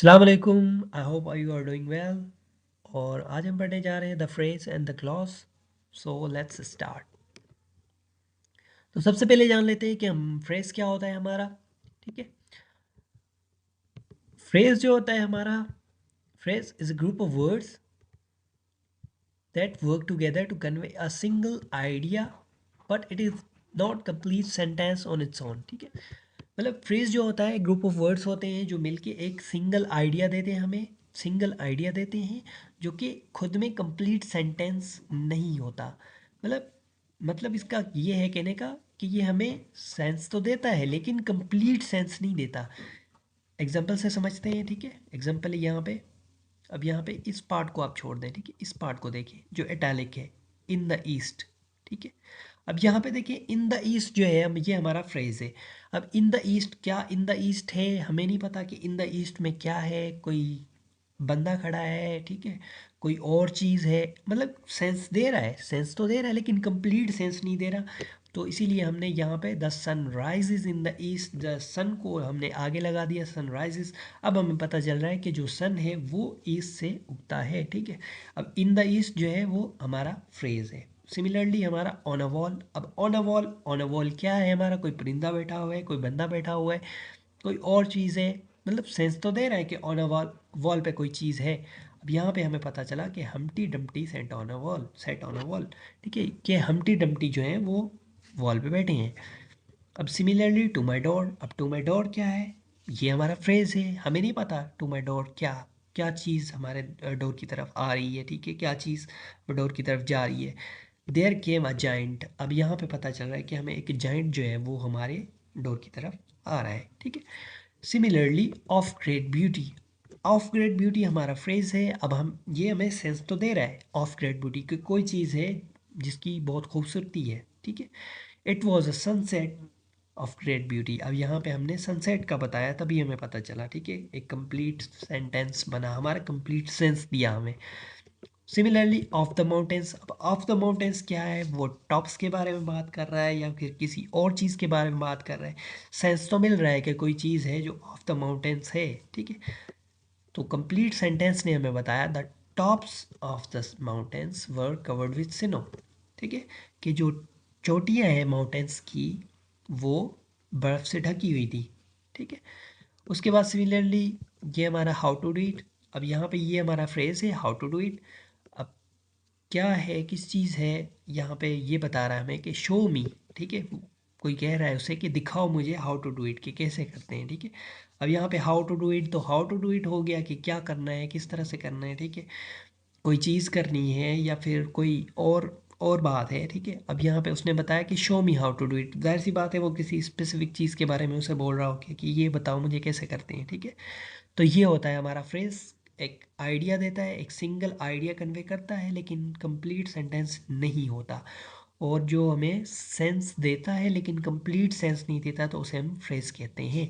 अस्सलाम वालेकुम। I hope you are doing well. और आज हम पढ़ने जा रहे हैं the phrase and the clause. So let's start. तो सबसे पहले जान लेते हैं कि हम फ्रेज क्या होता है हमारा। ठीक है, फ्रेज जो होता है हमारा, phrase is a group of words that work together to convey a single idea but it is not complete sentence on its own. ठीक है, मतलब फ्रेज जो होता है ग्रुप ऑफ वर्ड्स होते हैं जो मिलके एक सिंगल आइडिया देते हैं, हमें सिंगल आइडिया देते हैं जो कि खुद में कंप्लीट सेंटेंस नहीं होता। मतलब मतलब इसका ये है कहने का कि ये हमें सेंस तो देता है लेकिन कंप्लीट सेंस नहीं देता। एग्जाम्पल से समझते हैं। ठीक है, एग्जाम्पल यहाँ पे, अब यहाँ पे इस पार्ट को आप छोड़ दें। ठीक है, इस पार्ट को देखिए जो इटैलिक है, इन द ईस्ट। ठीक है, अब यहाँ पे देखिए इन द ईस्ट जो है, ये हमारा फ्रेज है। अब इन द ईस्ट, क्या इन द ईस्ट है, हमें नहीं पता कि इन द ईस्ट में क्या है। कोई बंदा खड़ा है, ठीक है, कोई और चीज़ है। मतलब सेंस दे रहा है, सेंस तो दे रहा है लेकिन कंप्लीट सेंस नहीं दे रहा। तो इसीलिए हमने यहाँ पे the sun rises in the east, the sun को हमने आगे लगा दिया, सन राइजेज। अब हमें पता चल रहा है कि जो सन है वो ईस्ट से उगता है। ठीक है, अब इन द ईस्ट जो है वो हमारा फ्रेज है। सिमिलरली हमारा ऑन अ वॉल, अब on a wall, on a wall क्या है हमारा, कोई परिंदा बैठा हुआ है, कोई बंदा बैठा हुआ है, कोई और चीज़ है। मतलब सेंस तो दे रहा है कि ऑन अ वॉल, वॉल पे कोई चीज़ है। अब यहाँ पे हमें पता चला कि हमटी Dumpty set on a wall, set on a wall. ठीक है, कि हमटी डमटी जो है वो वॉल पे बैठे हैं। अब सिमिलरली टू माई डोर, अब टू माई डोर क्या है, ये हमारा फ्रेज है। हमें नहीं पता टू माई डोर क्या, क्या चीज़ हमारे डोर की तरफ आ रही है। ठीक है, क्या चीज़ डोर की तरफ जा रही है। देयर केम अ जाइंट, अब यहाँ पे पता चल रहा है कि हमें एक जाइंट जो है वो हमारे डोर की तरफ आ रहा है। ठीक है, similarly of great beauty, of great beauty हमारा फ्रेज है। अब हम, ये हमें सेंस तो दे रहा है ऑफ ग्रेट ब्यूटी कि कोई चीज़ है जिसकी बहुत खूबसूरती है। ठीक है, it was a sunset of great beauty, अब यहाँ पे हमने सनसेट का बताया तभी हमें पता चला। ठीक है, एक कंप्लीट सेंटेंस बना हमारा, कंप्लीट सेंस दिया हमें। सिमिलरली ऑफ द माउंटेन्स, अब ऑफ द माउंटेन्स क्या है, वो टॉप्स के बारे में बात कर रहा है या फिर किसी और चीज़ के बारे में बात कर रहा है। सेंस तो मिल रहा है कि कोई चीज़ है जो ऑफ द माउंटेन्स है। ठीक है, तो कंप्लीट सेंटेंस ने हमें बताया the tops of the mountains were covered with snow. ठीक है, कि जो चोटियाँ हैं माउंटेन्स की वो बर्फ़ से ढकी हुई थी। ठीक है, उसके बाद सिमिलरली ये हमारा हाउ टू डू इट, अब यहाँ पे ये हमारा फ्रेज है हाउ टू डू इट। अब क्या है, किस चीज़ है, यहाँ पे ये बता रहा है हमें कि शो मी। ठीक है, कोई कह रहा है उसे कि दिखाओ मुझे हाउ टू डू इट, कि कैसे करते हैं। ठीक है, अब यहाँ पे हाउ टू डू इट, तो हाउ टू डू इट हो गया कि क्या करना है, किस तरह से करना है। ठीक है, कोई चीज़ करनी है या फिर कोई और बात है। ठीक है, अब यहाँ पे उसने बताया कि show me how to do it, जाहिर सी बात है वो किसी स्पेसिफिक चीज़ के बारे में उसे बोल रहा हो कि ये बताओ मुझे कैसे करते हैं। ठीक है, तो ये होता है हमारा फ्रेज, एक आइडिया देता है, एक सिंगल आइडिया कन्वे करता है लेकिन कंप्लीट सेंटेंस नहीं होता। और जो हमें सेंस देता है लेकिन कंप्लीट सेंस नहीं देता तो उसे हम फ्रेज कहते हैं।